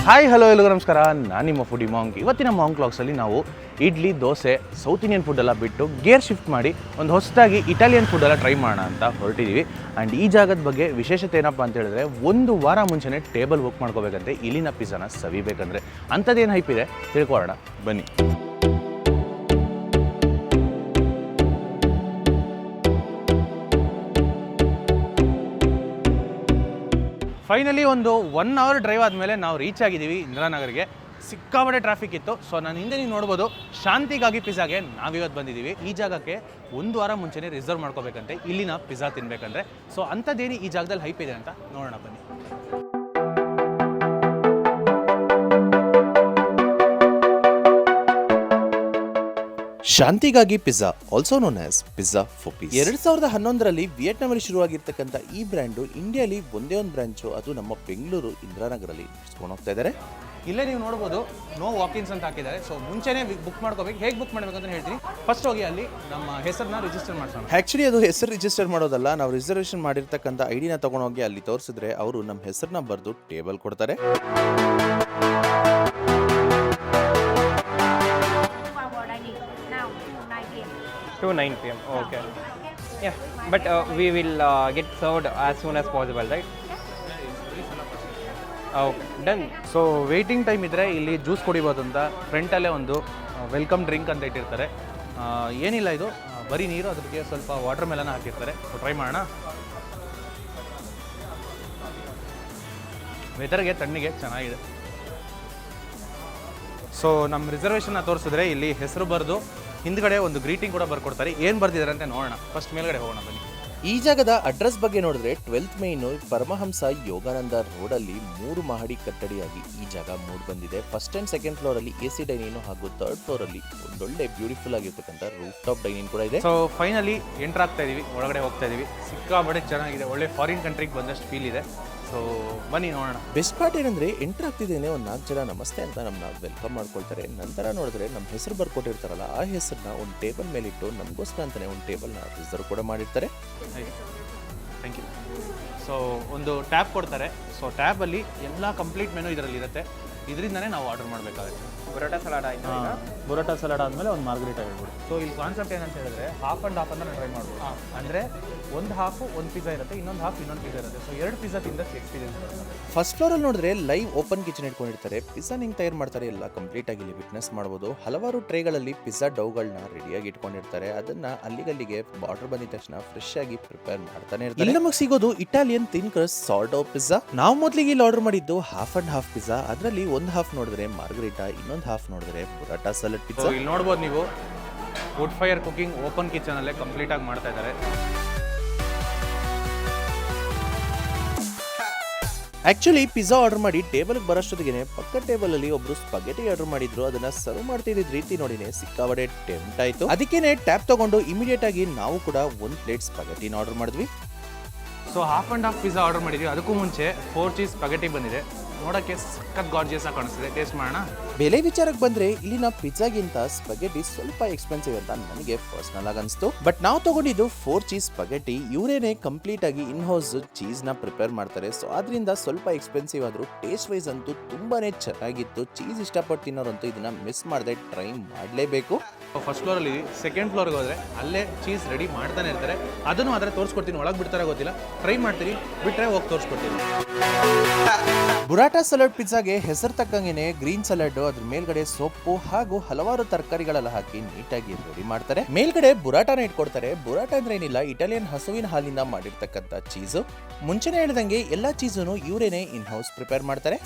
Hi hello ಎಲ್ಲರಿಗೂ ನಮಸ್ಕಾರ. ನಾನು ನಿಮ್ಮ ಫುಡಿ ಮಾಂಕ್. ಇವತ್ತಿನ ಮಾಂಕ್ ವ್ಲಾಗ್ಸಲ್ಲಿ ನಾವು ಇಡ್ಲಿ ದೋಸೆ ಸೌತ್ ಇಂಡಿಯನ್ ಫುಡ್ಡೆಲ್ಲ ಬಿಟ್ಟು ಗೇರ್ ಶಿಫ್ಟ್ ಮಾಡಿ ಒಂದು ಹೊಸದಾಗಿ ಇಟಾಲಿಯನ್ ಫುಡ್ಡೆಲ್ಲ ಟ್ರೈ ಮಾಡೋಣ ಅಂತ ಹೊರಟಿದ್ದೀವಿ. ಆ್ಯಂಡ್ ಈ ಜಾಗದ ಬಗ್ಗೆ ವಿಶೇಷತೆ ಏನಪ್ಪ ಅಂತ ಹೇಳಿದ್ರೆ, ಒಂದು ವಾರ ಮುಂಚೆನೇ ಟೇಬಲ್ ಬುಕ್ ಮಾಡ್ಕೋಬೇಕಂತೆ ಇಲ್ಲಿನ ಪಿಜ್ಜಾನ ಸವಿಬೇಕಂದ್ರೆ. ಅಂಥದ್ದೇನು ಹೈಪ್ ಇದೆ ತಿಳ್ಕೊಳ್ಳೋಣ ಬನ್ನಿ. ಫೈನಲಿ ಒಂದು 1 ಅವರ್ ಡ್ರೈವ್ ಆದಮೇಲೆ ನಾವು ರೀಚ್ ಆಗಿದ್ದೀವಿ ಇಂದಿರಾನಗರ್ಗೆ. ಸಿಕ್ಕಾಪಟ್ಟೆ ಟ್ರಾಫಿಕ್ ಇತ್ತು. ಸೊ ನಾನು ಹಿಂದೆ ನೀವು ನೋಡ್ಬೋದು, ಶಾಂತಿಗಾಗಿ ಪಿಜ್ಜಾಗೆ ನಾವಿವತ್ತು ಬಂದಿದ್ದೀವಿ. ಈ ಜಾಗಕ್ಕೆ 1 ವಾರ ಮುಂಚೆನೇ ರಿಸರ್ವ್ ಮಾಡ್ಕೋಬೇಕಂತೆ ಇಲ್ಲಿನ ಪಿಜ್ಜಾ ತಿನ್ಬೇಕಂದ್ರೆ. ಸೊ ಅಂಥದ್ದೇನು ಈ ಜಾಗದಲ್ಲಿ ಹೈಪ್ ಇದೆ ಅಂತ ನೋಡೋಣ ಬನ್ನಿ. ಶಾಂತಿಗಾಗಿ pizza, also known as pizza for peace. 2011ರಲ್ಲಿ ವಿಯೆಟ್ನಾಮಲ್ಲಿ ಶುರುವಾಗಿರ್ತಕ್ಕಂಥ ಈ ಬ್ರ್ಯಾಂಡು ಇಂಡಿಯಾಲಿ ಒಂದೇ ಒಂದು ಬ್ರಾಂಚು, ಅದು ನಮ್ಮ ಬೆಂಗಳೂರು ಇಂದಿರಾನಗರಲ್ಲಿ ನಡೆಸ್ಕೊಂಡು ಹೋಗ್ತಾ ಇದ್ದಾರೆ. ಇಲ್ಲೇ ನೀವು ನೋಡ್ಬೋದು, ನೋ ವಾಕಿನ್ಸ್ ಅಂತ ಹಾಕಿದ್ದಾರೆ. ಸೊ ಮುಂಚೆನೇ ಬುಕ್ ಮಾಡ್ಕೋಬೇಕು. ಹೇಗೆ ಬುಕ್ ಮಾಡಬೇಕು ಅಂತ ಹೇಳ್ತೀನಿ. ಫಸ್ಟ್ ಹೋಗಿ ಅಲ್ಲಿ ನಮ್ಮ ಹೆಸರನ್ನ ರಿಜಿಸ್ಟರ್ ಮಾಡ್ಸೋಣ. ಆ್ಯಕ್ಚುಲಿ ಅದು ಹೆಸರು ರಿಜಿಸ್ಟರ್ ಮಾಡೋದಲ್ಲ, ನಾವು ರಿಸರ್ವೇಷನ್ ಮಾಡಿರ್ತಕ್ಕಂಥ ಐಡಿನ ತೊಗೊಂಡೋಗಿ ಅಲ್ಲಿ ತೋರಿಸಿದ್ರೆ ಅವರು ನಮ್ಮ ಹೆಸರನ್ನ ಬರೆದು ಟೇಬಲ್ ಕೊಡ್ತಾರೆ. To 9 p.m. Okay. Yeah, but we will get served as soon as possible, right? Okay, done. So waiting time ಇದ್ದರೆ ಇಲ್ಲಿ ಜ್ಯೂಸ್ ಕುಡಿಬೋದು ಅಂತ ಫ್ರಂಟಲ್ಲೇ ಒಂದು ವೆಲ್ಕಮ್ ಡ್ರಿಂಕ್ ಅಂತ ಇಟ್ಟಿರ್ತಾರೆ. ಏನಿಲ್ಲ, ಇದು ಬರೀ ನೀರು, ಅದಕ್ಕೆ ಸ್ವಲ್ಪ ವಾಟರ್ ಮೆಲನ್ ಹಾಕಿರ್ತಾರೆ. ಸೊ ಟ್ರೈ ಮಾಡೋಣ. ವೆದರ್ಗೆ ತಣ್ಣಿಗೆ ಚೆನ್ನಾಗಿದೆ. ಸೊ ನಮ್ಮ ರಿಸರ್ವೇಷನ್ನ ತೋರಿಸಿದ್ರೆ ಇಲ್ಲಿ ಹೆಸರು ಬರೆದು ಹಿಂದ್ಗಡೆ ಒಂದು ಗ್ರೀಟಿಂಗ್ ಕೂಡ ಬರ್ಕೊಡ್ತಾರೆ. ಏನು ಬರ್ದಿದ್ದಾರೆ ಅಂತ ನೋಡೋಣ. ಫಸ್ಟ್ ಮೇಲ್ಗಡೆ ಹೋಗೋಣ ಬನ್ನಿ. ಈ ಜಾಗದ ಅಡ್ರೆಸ್ ಬಗ್ಗೆ ನೋಡಿದ್ರೆ 12th ಮೇನ್ ಪರಮಹಂಸ ಯೋಗಾನಂದ ರೋಡಲ್ಲಿ 3 ಮಹಡಿ ಕಟ್ಟಡಿಯಾಗಿ ಈ ಜಾಗ ಮೂಡ್ ಬಂದಿದೆ. ಫಸ್ಟ್ ಅಂಡ್ ಸೆಕೆಂಡ್ ಫ್ಲೋರ್ ಅಲ್ಲಿ AC ಡೈನಿಂಗ್ ಹಾಗೂ 3rd ಫ್ಲೋರ್ ಅಲ್ಲಿ ಒಂದೊಳ್ಳೆ ಬ್ಯೂಟಿಫುಲ್ ಆಗಿರ್ತಕ್ಕಂಥ ರೂಫ್ ಟಾಪ್ ಡೈನಿಂಗ್ ಕೂಡ ಇದೆ. ಸೊ ಫೈನಲಿ ಎಂಟರ್ ಆಗ್ತಾ ಇದೀವಿ, ಒಳಗಡೆ ಹೋಗ್ತಾ ಇದೀವಿ. ಸಿಕ್ಕಾಪಟ್ಟೆ ಚೆನ್ನಾಗಿದೆ, ಒಳ್ಳೆ ಫಾರಿನ್ ಕಂಟ್ರಿಗೆ ಬಂದಷ್ಟು ಫೀಲ್ ಇದೆ. ಸೊ ಬನ್ನಿ ನೋಡೋಣ. ಬೆಸ್ಟ್ ಪಾರ್ಟ್ ಏನಂದ್ರೆ, ಎಂಟರ್ ಆಗ್ತಿದ್ದೇನೆ ಒಂದು 4 ಜನ ನಮಸ್ತೆ ಅಂತ ನಮ್ಮನ್ನ ವೆಲ್ಕಮ್ ಮಾಡ್ಕೊಳ್ತಾರೆ. ನಂತರ ನೋಡಿದ್ರೆ ನಮ್ಮ ಹೆಸರು ಬರ್ಕೊಟ್ಟಿರ್ತಾರಲ್ಲ, ಆ ಹೆಸರನ್ನ ಒಂದು ಟೇಬಲ್ ಮೇಲಿಟ್ಟು ನಮಗೋಸ್ಕರ ಅಂತಾನೆ ಒಂದು ಟೇಬಲ್ನ ರಿಸರ್ವ್ ಕೂಡ ಮಾಡಿರ್ತಾರೆ. Thank you. ಸೊ ಒಂದು ಟ್ಯಾಬ್ ಕೊಡ್ತಾರೆ. ಸೊ ಟ್ಯಾಬಲ್ಲಿ ಎಲ್ಲ ಕಂಪ್ಲೀಟ್ ಮೆನು ಇದರಲ್ಲಿ ಇರುತ್ತೆ. ಇದರಿಂದನೇ ನಾವು ಆರ್ಡರ್ ಮಾಡಬೇಕಾಗುತ್ತೆ. Burrata salad ಆಯ್ತು. ಬುರಾಟಾ ಸಲಾಡ್ ಆದಮೇಲೆ ಒಂದು ಮಾರ್ಗರಿಟಾ ಹೇಳ್ಬೋದು. ಸೊ ಇಲ್ಲಿ ಕಾನ್ಸೆಪ್ಟ್ ಏನಂತ ಹೇಳಿದ್ರೆ, ಹಾಫ್ ಆ್ಯಂಡ್ ಹಾಫ್ ಅಂತ ಟ್ರೈ ಮಾಡ್ಬೋದು. ಅಂದರೆ ಒಂದು ಹಾಫು ಒಂದು ಪಿಜ್ಜಾ ಇರುತ್ತೆ, ಇನ್ನೊಂದು ಹಾಫ್ ಇನ್ನೊಂದು ಪಿಜ್ಜಾ ಇರುತ್ತೆ. ಸೊ 2 ಪಿಜ್ಜಾ ತಿಂದಷ್ಟು ಎಕ್ಸ್ಪೀರಿಯನ್ಸ್ ಬರುತ್ತೆ. ಫಸ್ಟ್ ಫ್ಲೋರಲ್ಲಿ ನೋಡಿದ್ರೆ ಲೈವ್ ಓಪನ್ ಕಿಚನ್ ಇಟ್ಕೊಂಡಿರ್ತಾರೆ. ಪಿಜ್ಜಾ ಹೆಂಗೆ ತಯಾರು ಮಾಡ್ತಾರೆ ಎಲ್ಲ ಕಂಪ್ಲೀಟ್ ಆಗಿ ಇಲ್ಲಿ ವಿಟ್ನೆಸ್ ಮಾಡ್ಬೋದು. ಹಲವಾರು ಟ್ರೇಗಳಲ್ಲಿ ಪಿಜ್ಜಾ ಡೌಗಳನ್ನ ರೆಡಿಯಾಗಿ ಇಟ್ಕೊಂಡಿರ್ತಾರೆ. ಅದನ್ನ ಅಲ್ಲಿಗಲ್ಲಿಗೆ ಬಾರ್ಡರ್ ಬಂದಿದ ತಕ್ಷಣ ಫ್ರೆಶ್ ಆಗಿ ಪ್ರಿಪೇರ್ ಮಾಡ್ತಾನೆ ಇರ್ತಾರೆ. ಇಲ್ಲಿ ನಮಗೆ ಸಿಗೋದು ಇಟಾಲಿಯನ್ ಥಿನ್ ಕ್ರಸ್ಟ್ ಸಾರ್ಡೋ ಪಿಜ್ಜಾ. ನಾವು ಮೊದಲಿಗೆ ಇಲ್ಲಿ ಆರ್ಡರ್ ಮಾಡಿದ್ದು ಹಾಫ್ ಅಂಡ್ ಹಾಫ್ ಪಿಜ್ಜಾ. ಅದರಲ್ಲಿ ಒಂದು ಹಾಫ್ ನೋಡಿದ್ರೆ ಮಾರ್ಗರಿಟಾ, ಇನ್ನೊಂದು ಹಾಫ್ ನೋಡಿದ್ರೆ ಬುರಾಟಾ ಸಲಾಡ್ ಪಿಜ್ಜಾ. ಇಲ್ಲಿ ನೋಡ್ಬೋದು ನೀವು, wood fire cooking open kitchen ಅಲ್ಲೇ ಕಂಪ್ಲೀಟ್ ಆಗಿ ಮಾಡ್ತಾ ಇದ್ದಾರೆ. ಆಕ್ಚುಲಿ ಪಿಜ್ಜಾ ಆರ್ಡರ್ ಮಾಡಿ ಟೇಬಲ್ಗೆ ಬರೋಷ್ಟೊತ್ತಿಗೆ ಪಕ್ಕ ಟೇಬಲ್ ಅಲ್ಲಿ ಒಬ್ರು ಸ್ಪಗೆಟಿ ಆರ್ಡರ್ ಮಾಡಿದ್ರು. ಅದನ್ನ ಸರ್ವ್ ಮಾಡ್ತಿದ್ದ ರೀತಿ ನೋಡಿನೇ ಸಿಕ್ಕಾಪಟ್ಟೆ ಟೆಂಪ್ಟ್ ಆಯ್ತು. ಅದಕ್ಕೇನೆ ಟ್ಯಾಪ್ ತಗೊಂಡು ಇಮಿಡಿಯೇಟ್ ಆಗಿ ನಾವು ಕೂಡ 1 ಪ್ಲೇಟ್ ಸ್ಪಗೆಟಿನ ಆರ್ಡರ್ ಮಾಡಿದ್ವಿ. So half and half pizza order ಮಾಡಿದ್ವಿ. ಅದಕ್ಕೂ ಮುಂಚೆ 4 ಚೀಸ್ ಸ್ಪಗೆಟಿ ಬಂದಿದೆ. ನೋಡೋಕ್ಕೆ ಸಖತ್ ಗಾರ್ಜಿಯಸ್ ಆಗಿ ಕಾಣಿಸ್ತಿದೆ. ಟೇಸ್ಟ್ ಮಾಡೋಣ. ಬೆಲೆ ವಿಚಾರಕ್ಕೆ ಬಂದ್ರೆ ಇಲ್ಲಿನ ಪಿಜ್ಜಾಗಿಂತ ಸ್ಪಗೆಟಿ ಸ್ವಲ್ಪ ಎಕ್ಸ್ಪೆನ್ಸಿವ್ ಅಂತ ನನಗೆ ಪರ್ಸನಲ್ ಆಗಿ ಅನಿಸ್ತು. ಬಟ್ ನಾವು ತಗೊಂಡಿದ್ದು 4 ಚೀಸ್ ಸ್ಪಗೆಟಿ. ಇವರೇನೆ ಕಂಪ್ಲೀಟ್ ಆಗಿ ಇನ್ ಹೌಸ್ ಚೀಸ್ ನ ಪ್ರಿಪೇರ್ ಮಾಡ್ತಾರೆ. ಸೊ ಅದರಿಂದ ಸ್ವಲ್ಪ ಎಕ್ಸ್ಪೆನ್ಸಿವ್ ಆದ್ರೂ ಟೇಸ್ಟ್ ವೈಸ್ ಅಂತೂ ತುಂಬಾನೇ ಚೆನ್ನಾಗಿತ್ತು. ಚೀಸ್ ಇಷ್ಟಪಟ್ಟು ತಿನ್ನೋರಂತೂ ಇದನ್ನ ಮಿಸ್ ಮಾಡದೆ ಟ್ರೈ ಮಾಡಲೇಬೇಕು. ಫಸ್ಟ್ ಫ್ಲೋರ್ ಅಲ್ಲಿ, ಸೆಕೆಂಡ್ ಫ್ಲೋರ್ಗೆ ಹೋದ್ರೆ ಅಲ್ಲೇ ಚೀಸ್ ರೆಡಿ ಮಾಡ್ತಾನೆ ಇರ್ತಾರೆ. ಅದನ್ನು ಆದರೆ ತೋರಿಸ್ಕೊಡ್ತೀನಿ. ಒಳಗೆ ಬಿಡ್ತಾರೆ ಗೊತ್ತಿಲ್ಲ, ಟ್ರೈ ಮಾಡ್ತೀನಿ. ಬಿಟ್ರೆ ಹೋಗಿ ತೋರಿಸ್ಕೊಡ್ತೀನಿ. ಬುರಾಟಾ ಸಲಾಡ್ ಪಿಜ್ಜಾಗೆ ಹೆಸರು ತಕ್ಕಂಗೆನೆ ಗ್ರೀನ್ ಸಲಾಡ್, ಅದ್ರ ಮೇಲ್ಗಡೆ ಸೊಪ್ಪು ಹಾಗೂ ಹಲವಾರು ತರಕಾರಿಗಳೆಲ್ಲ ಹಾಕಿ ನೀಟಾಗಿ ರೆಡಿ ಮಾಡ್ತಾರೆ. ಮೇಲ್ಗಡೆ ಬುರಾಟಾನ ಇಟ್ಕೊಡ್ತಾರೆ. ಬುರಾಟಾ ಅಂದ್ರೆ ಏನಿಲ್ಲ, ಇಟಾಲಿಯನ್ ಹಸುವಿನ ಹಾಲಿಂದ ಮಾಡಿರ್ತಕ್ಕಂಥ ಚೀಸು. ಮುಂಚೆನೆ ಹೇಳಿದಂಗೆ ಎಲ್ಲಾ ಚೀಸನ್ನು ಇವರೇನೆ ಇನ್ ಹೌಸ್ ಪ್ರಿಪೇರ್ ಮಾಡ್ತಾರೆ.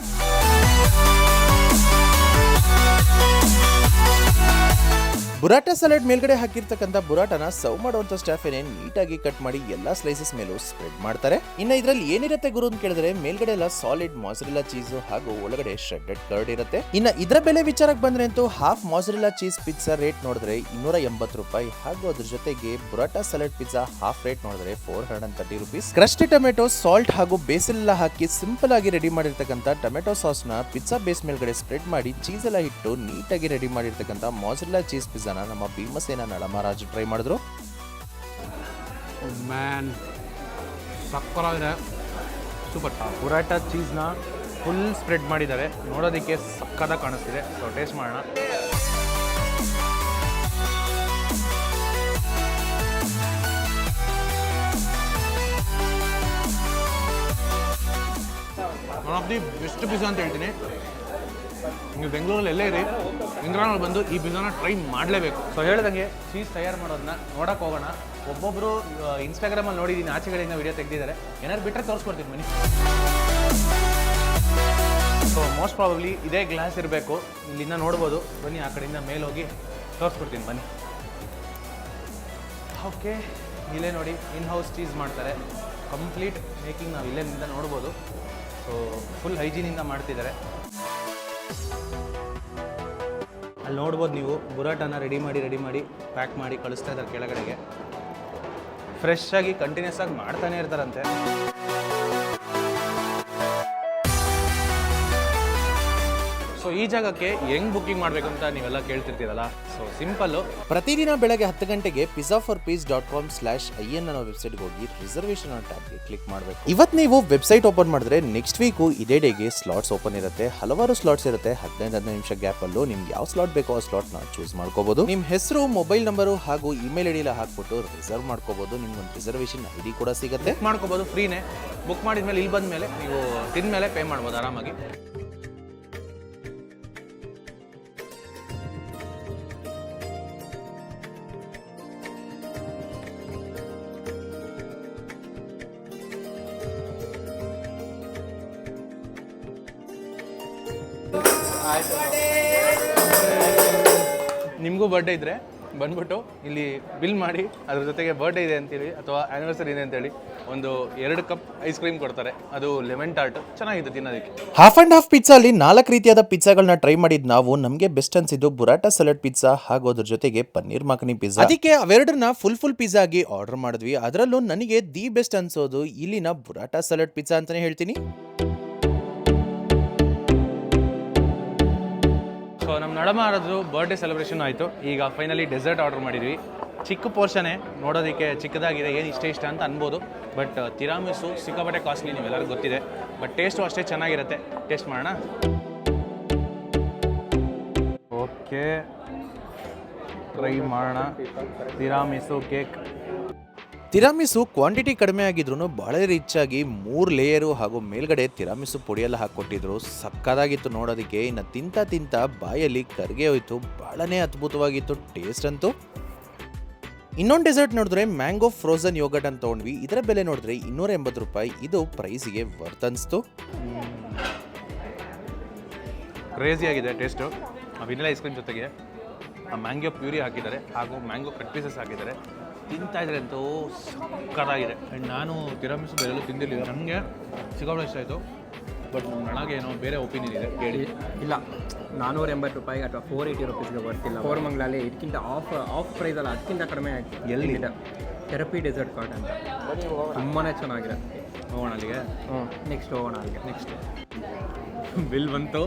ಬುರಾಟಾ ಸಲಾಡ್ ಮೇಲ್ಗಡೆ ಹಾಕಿರ್ತಕ್ಕಂಥ ಬುರಾಟಾನ ಸರ್ವ್ ಮಾಡುವಂತ ಸ್ಟಾಫ್ ಏನೇ ನೀಟಾಗಿ ಕಟ್ ಮಾಡಿ ಎಲ್ಲಾ ಸ್ಲೈಸಸ್ ಮೇಲೂ ಸ್ಪ್ರೆಡ್ ಮಾಡ್ತಾರೆ. ಇನ್ನು ಇದರಲ್ಲಿ ಏನಿರುತ್ತೆ ಗುರು ಅಂತ ಕೇಳಿದ್ರೆ, ಮೇಲ್ಗಡೆ ಎಲ್ಲ ಸಾಲಿಡ್ ಮಾಜರೆಲ್ಲಾ ಚೀಸ್ ಹಾಗೂ ಒಳಗಡೆ ಶ್ರೆಡೆಡ್ ಕರ್ಡ್ ಇರುತ್ತೆ. ಇನ್ನು ಇದರ ಬೆಲೆ ವಿಚಾರಕ್ಕೆ ಬಂದ್ರೆ ಅಂತೂ ಹಾಫ್ ಮಾಜರೆಲ್ಲಾ ಚೀಸ್ ಪಿಜ್ಜಾ ರೇಟ್ ನೋಡಿದ್ರೆ 280 ರೂಪಾಯಿ ಹಾಗೂ ಅದ್ರ ಜೊತೆಗೆ ಬುರಾಟಾ ಸಲಾಡ್ ಪಿಜ್ಜಾ ಹಾಫ್ ರೇಟ್ ನೋಡಿದ್ರೆ 430 ರೂಪೀಸ್. ಕ್ರಸ್ಟಿ ಟೊಮೆಟೊ, ಸಾಲ್ಟ್ ಹಾಗೂ ಬೇಸಿಲ್ ಎಲ್ಲ ಹಾಕಿ ಸಿಂಪಲ್ ಆಗಿ ರೆಡಿ ಮಾಡಿರ್ತಕ್ಕಂಥ ಟೊಮೆಟೊ ಸಾಸ್ ನ ಪಿಜ್ಜಾ ಬೇಸ್ ಮೇಲ್ಗಡೆ ಸ್ಪ್ರೆಡ್ ಮಾಡಿ ಚೀಸ್ ಎಲ್ಲ ಇಟ್ಟು ನೀಟಾಗಿ ರೆಡಿ ಮಾಡಿರ್ತಕ್ಕಂಥ ಮಾಜರೆಲ್ಲಾ ಚೀಸ್ ಪಿಜ್ಜಾ ನಮ್ಮ ಭೀಮಸೇನ ನಳಮಹಾರಾಜ್ ಟ್ರೈ ಮಾಡಿದ್ರು. ಮ್ಯಾನ್ ಸಕ್ಕತ್ತಾಗಿದೆ, ಸೂಪರ್. ಬುರಾಟಾ ಚೀಸ್ನ ಫುಲ್ ಸ್ಪ್ರೆಡ್ ಮಾಡಿದ್ದಾರೆ, ನೋಡೋದಕ್ಕೆ ಸಕ್ಕತ್ತಾಗಿ ಕಾಣಿಸ್ತಿದೆ. ಸೊ ಟೇಸ್ಟ್ ಮಾಡೋಣ. One of the best pizza ಅಂತ ಹೇಳ್ತೀನಿ. ನೀವು ಬೆಂಗಳೂರಲ್ಲಿ ಎಲ್ಲೇ ಇರಿ, ಇಂಗ್ರಾನಲ್ಲಿ ಬಂದು ಈ ಪಿಜ್ಜಾನ ಟ್ರೈ ಮಾಡಲೇಬೇಕು. ಸೊ ಹೇಳ್ದಂಗೆ ಚೀಸ್ ತಯಾರು ಮಾಡೋದನ್ನ ನೋಡೋಕೆ ಹೋಗೋಣ. ಒಬ್ಬೊಬ್ಬರು ಇನ್ಸ್ಟಾಗ್ರಾಮಲ್ಲಿ ನೋಡಿದ್ದೀನಿ, ಆಚೆಗಳಿಂದ ವಿಡಿಯೋ ತೆಗೆದಿದ್ದಾರೆ. ಏನಾದ್ರು ಬಿಟ್ಟರೆ ತೋರಿಸ್ಕೊಡ್ತೀನಿ ಬನ್ನಿ. ಸೊ ಮೋಸ್ಟ್ ಪ್ರಾಬಬ್ಲಿ ಇದೇ ಗ್ಲಾಸ್ ಇರಬೇಕು, ಇಲ್ಲಿಂದ ನೋಡ್ಬೋದು. ಬನ್ನಿ ಆ ಕಡೆಯಿಂದ ಮೇಲೆ ಹೋಗಿ ತೋರಿಸ್ಕೊಡ್ತೀನಿ ಬನ್ನಿ. ಓಕೆ, ಇಲ್ಲೇ ನೋಡಿ ಇನ್ ಹೌಸ್ ಚೀಸ್ ಮಾಡ್ತಾರೆ. ಕಂಪ್ಲೀಟ್ ಮೇಕಿಂಗ್ ನಾವು ಇಲ್ಲೇನಿಂದ ನೋಡ್ಬೋದು. ಸೊ ಫುಲ್ ಹೈಜೀನಿಂದ ಮಾಡ್ತಿದ್ದಾರೆ. ಅಲ್ಲಿ ನೋಡ್ಬೋದು ನೀವು, ಬುರಾಟನ ರೆಡಿ ಮಾಡಿ ಪ್ಯಾಕ್ ಮಾಡಿ ಕಳಿಸ್ತಾ ಇದ್ದಾರೆ ಕೆಳಗಡೆಗೆ. ಫ್ರೆಶ್ ಆಗಿ ಕಂಟಿನ್ಯೂಸ್ ಆಗಿ ಮಾಡ್ತಾನೆ ಇರ್ತಾರಂತೆ. ಸೊ ಈ ಜಾಗಕ್ಕೆ ಹೆಂಗ್ ಬುಕ್ಕಿಂಗ್ ಮಾಡಬೇಕು ಅಂತ ನೀವೆಲ್ಲ ಕೇಳ್ತಿರ್ತೀರಲ್ಲ. ಸೊ ಸಿಂಪಲ್ಲು, ಪ್ರತಿದಿನ ಬೆಳಗ್ಗೆ 10 ಗಂಟೆಗೆ pizzaforpeace.com/in ಅನ್ನೋ ವೆಬ್ಸೈಟ್ಗೆ ಹೋಗಿ ರಿಸರ್ವೇಷನ್ ಅನ್ನೋ ಟ್ಯಾಬ್ಗೆ ಕ್ಲಿಕ್ ಮಾಡಬೇಕು. ಇವತ್ತು ನೀವು ವೆಬ್ಸೈಟ್ ಓಪನ್ ಮಾಡಿದ್ರೆ ನೆಕ್ಸ್ಟ್ ವೀಕು ಇದೇ ಡೇಗೆ ಸ್ಲಾಟ್ಸ್ ಓಪನ್ ಇರುತ್ತೆ. ಹಲವಾರು ಸ್ಲಾಟ್ಸ್ ಇರುತ್ತೆ. 15 ನಿಮಿಷ ಗ್ಯಾಪಲ್ಲೂ ನಿಮ್ಗೆ ಯಾವ ಸ್ಲಾಟ್ ಬೇಕೋ ಆ ಸ್ಲಾಟ್ನ ಚೂಸ್ ಮಾಡ್ಕೋಬಹುದು. ನಿಮ್ಮ ಹೆಸರು, ಮೊಬೈಲ್ ನಂಬರು ಹಾಗೂ ಇಮೇಲ್ ಐಡಿ ಎಲ್ಲ ಹಾಕ್ಬಿಟ್ಟು ರಿಸರ್ವ್ ಮಾಡ್ಕೋಬಹುದು. ನಿಮ್ಗೊಂದು ರಿಸರ್ವೇಷನ್ ಐಡಿ ಕೂಡ ಸಿಗುತ್ತೆ. ಮಾಡ್ಕೋಬಹುದು, ಫ್ರೀನೇ. ಬುಕ್ ಮಾಡಿದ್ಮೇಲೆ ಇಲ್ಲಿ ಬಂದಮೇಲೆ ನೀವು ತಿಂದಮೇಲೆ ಪೇ ಮಾಡ್ಬೋದು ಆರಾಮಾಗಿ. ನಿಮಗೂ ಬರ್ಡೇ ಇದ್ದರೆ ಬಂದ್ಬಿಟ್ಟು ಇಲ್ಲಿ ಬಿಲ್ ಮಾಡಿ, ಅದ್ರ ಜೊತೆಗೆ ಬರ್ಡೇ ಇದೆ ಅಂತೇಳಿ ಅಥವಾ ಆ್ಯನಿವರ್ಸರಿ ಇದೆ ಅಂತೇಳಿ ಒಂದು 2 ಕಪ್ ಐಸ್ ಕ್ರೀಮ್ ಕೊಡ್ತಾರೆ. ಅದು ಲೆಮನ್ ಟಾರ್ಟ್, ಚೆನ್ನಾಗಿದೆ ತಿನ್ನೋದಕ್ಕೆ. ಹಾಫ್ ಅಂಡ್ ಹಾಫ್ ಪಿಜ್ಜಾ ಅಲ್ಲಿ 4 ರೀತಿಯಾದ ಪಿಜ್ಜಾಗಳನ್ನ ಟ್ರೈ ಮಾಡಿದ್ ನಾವು. ನಮಗೆ ಬೆಸ್ಟ್ ಅನ್ಸಿದ್ದು ಬುರಾಟಾ ಸಲಾಡ್ ಪಿಜ್ಜಾ ಹಾಗೂ ಅದ್ರ ಜೊತೆಗೆ ಪನ್ನೀರ್ ಮಖನಿ ಪಿಜ್ಜಾ. ಅದಕ್ಕೆ ಅವೆರಡನ್ನ ಫುಲ್ ಪಿಜ್ಜಾ ಆಗಿ ಆರ್ಡರ್ ಮಾಡಿದ್ವಿ. ಅದರಲ್ಲೂ ನನಗೆ ದಿ ಬೆಸ್ಟ್ ಅನ್ಸೋದು ಇಲ್ಲಿನ ಬುರಾಟಾ ಸಲಾಡ್ ಪಿಜ್ಜಾ ಅಂತಾನೆ ಹೇಳ್ತೀನಿ. ಸೊ ನಮ್ಮ ನಡಮಾರದು ಬರ್ಡೇ ಸೆಲೆಬ್ರೇಷನ್ ಆಯಿತು. ಈಗ ಫೈನಲಿ ಡೆಸರ್ಟ್ ಆರ್ಡರ್ ಮಾಡಿದ್ವಿ. ಚಿಕ್ಕ ಪೋರ್ಷನೇ, ನೋಡೋದಕ್ಕೆ ಚಿಕ್ಕದಾಗಿದೆ, ಏನು ಇಷ್ಟ ಅಂತ ಅನ್ಬೋದು. ಬಟ್ ತಿರಾಮಿಸು ಸಿಕ್ಕಾಪಟ್ಟೆ ಕಾಸ್ಟ್ಲಿ, ನೀವೆಲ್ಲರಿಗೂ ಗೊತ್ತಿದೆ. ಬಟ್ ಟೇಸ್ಟು ಅಷ್ಟೇ ಚೆನ್ನಾಗಿರುತ್ತೆ. ಟೇಸ್ಟ್ ಮಾಡೋಣ. ಓಕೆ, ಟ್ರೈ ಮಾಡೋಣ. ತಿರಾಮಿಸು ಕೇಕ್. ತಿರಾಮಿಸು ಕ್ವಾಂಟಿಟಿ ಕಡಿಮೆ ಆಗಿದ್ರು ಬಹಳ ರಿಚ್ ಆಗಿ 3 ಲೇಯರು ಹಾಗೂ ಮೇಲ್ಗಡೆ ತಿರಾಮಿಸು ಪುಡಿಯೆಲ್ಲ ಹಾಕ್ಕೊಟ್ಟಿದ್ರು. ಸಕ್ಕದಾಗಿತ್ತು ನೋಡೋದಕ್ಕೆ. ಇನ್ನು ತಿಂತ ಬಾಯಲ್ಲಿ ಕರ್ಗೆ ಹೋಯ್ತು. ಬಹಳನೇ ಅದ್ಭುತವಾಗಿತ್ತು ಟೇಸ್ಟ್ ಅಂತೂ. ಇನ್ನೊಂದು ಡೆಸರ್ಟ್ ನೋಡಿದ್ರೆ ಮ್ಯಾಂಗೋ ಫ್ರೋಸನ್ ಯೋಗರ್ಟ್ ಅಂತ ತೊಗೊಂಡ್ವಿ. ಇದರ ಬೆಲೆ ನೋಡಿದ್ರೆ 280 ರೂಪಾಯಿ. ಇದು ಪ್ರೈಸಿಗೆ ವರ್ತ್ ಅನಿಸ್ತು. ಕ್ರೇಜಿ ಆಗಿದೆ ಟೇಸ್ಟು. ವೆನಿಲಾ ಐಸ್ ಕ್ರೀಮ್ ಜೊತೆಗೆ ಆ ಮ್ಯಾಂಗೋ ಪ್ಯೂರಿ ಹಾಕಿದ್ದಾರೆ ಹಾಗೂ ಮ್ಯಾಂಗೋ ಕಟ್ ಪೀಸಸ್ ಹಾಕಿದ್ದಾರೆ. ತಿಂತಾ ಇದ್ರೆ ಅಂತೂ ಸಕ್ಕತ್ತಾಗಿದೆ. ಆ್ಯಂಡ್ ನಾನು ತಿರಾಮಿಸು ಬೇರೆಲ್ಲೂ ತಿಂದಿರಲಿಲ್ಲ, ನನಗೆ ಸಿಕ್ಕಾಪಟ್ಟೆ ಇಷ್ಟ ಆಯಿತು. ಬಟ್ ನನಗೆ ಏನೋ ಬೇರೆ ಒಪಿನಿಯನ್ ಇದೆ, ಹೇಳಿ. ಇಲ್ಲ, 480 ರೂಪಾಯಿಗೆ ಅಥವಾ 480 ರುಪೀಸ್ಗೆ ಬರ್ತಿಲ್ಲ. ಕೋರಮಂಗಲಲ್ಲಿ ಇದಕ್ಕಿಂತ ಆಫ್ ಪ್ರೈಸಲ್ಲ, ಅದಕ್ಕಿಂತ ಕಡಿಮೆ ಎಲ್ಲಿ? ಥೆರಪಿ ಡೆಸರ್ಟ್ ಕಾರ್ಟ್ ಅಂತ, ತುಂಬಾ ಚೆನ್ನಾಗಿರುತ್ತೆ. ಹೋಗೋಣ ಅಲ್ಲಿಗೆ. ನೆಕ್ಸ್ಟ್ ಹೋಗೋಣ ಅಲ್ಲಿಗೆ. ನೆಕ್ಸ್ಟ್ ಬಿಲ್ ಬಂತು.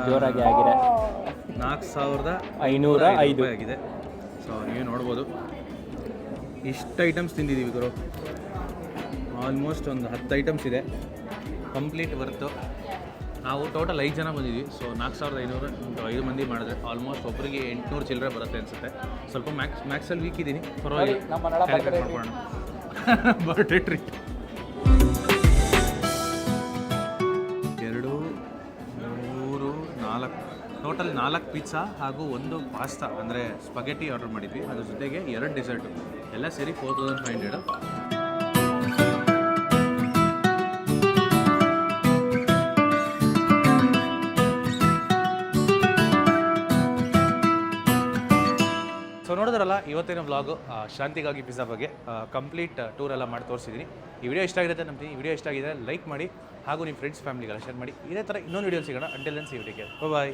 ಜೋರಾಗಿ ಆಗಿದೆ. 4505 ಆಗಿದೆ. ಸೊ ನೀವೇ ನೋಡ್ಬೋದು, ಇಷ್ಟು ಐಟಮ್ಸ್ ತಿಂದಿದ್ದೀವಿ ಗುರು. ಆಲ್ಮೋಸ್ಟ್ ಒಂದು 10 ಐಟಮ್ಸ್ ಇದೆ. ಕಂಪ್ಲೀಟ್ ವರ್ತು. ನಾವು ಟೋಟಲ್ 5 ಜನ ಬಂದಿದ್ವಿ. ಸೊ 4500 5 ಮಂದಿ ಮಾಡಿದ್ರೆ ಆಲ್ಮೋಸ್ಟ್ ಒಬ್ಬರಿಗೆ 800 ಚಿಲ್ಲರೆ ಬರುತ್ತೆ ಅನಿಸುತ್ತೆ. ಸ್ವಲ್ಪ ಮ್ಯಾಕ್ಸಲ್ಲಿ ವೀಕ್ ಇದ್ದೀನಿ, ಪರವಾಗಿಲ್ಲ, ಕ್ಯಾಲ್ಕುಲೇಟ್ ಮಾಡ್ಕೊಳ್ಳೋಣ. Birthday treat. 2 3 4 ಟೋಟಲ್ 4 ಪಿಜ್ಜಾ ಹಾಗೂ 1 ಪಾಸ್ತಾ ಅಂದರೆ ಸ್ಪಗೆಟಿ ಆರ್ಡರ್ ಮಾಡಿದ್ವಿ. ಅದ್ರ ಜೊತೆಗೆ 2 ಡೆಸರ್ಟು, ಎಲ್ಲ ಸೇರಿ 4500. ಸೊ ನೋಡಿದ್ರಲ್ಲ ಇವತ್ತಿನ ವ್ಲಾಗು ಶಾಂತಿಗಾಗಿ ಪಿಜ್ಜಾ ಬಗ್ಗೆ ಕಂಪ್ಲೀಟ್ ಟೂರ್ ಎಲ್ಲ ಮಾಡಿ ತೋರಿಸಿದ್ದೀನಿ. ಈ ವಿಡಿಯೋ ಇಷ್ಟ ಆಗಿರುತ್ತೆ ನಮ್ಗೆ. ಈ ವಿಡಿಯೋ ಇಷ್ಟ ಆಗಿದ್ರೆ ಲೈಕ್ ಮಾಡಿ ಹಾಗೂ ನಿಮ್ಮ ಫ್ರೆಂಡ್ಸ್ ಫ್ಯಾಮಿಲಿಗೆಲ್ಲ ಶೇರ್ ಮಾಡಿ. ಇದೇ ಥರ ಇನ್ನೊಂದು ವಿಡಿಯೋ ಸಿಗೋಣ. Until then see you take care. Bye.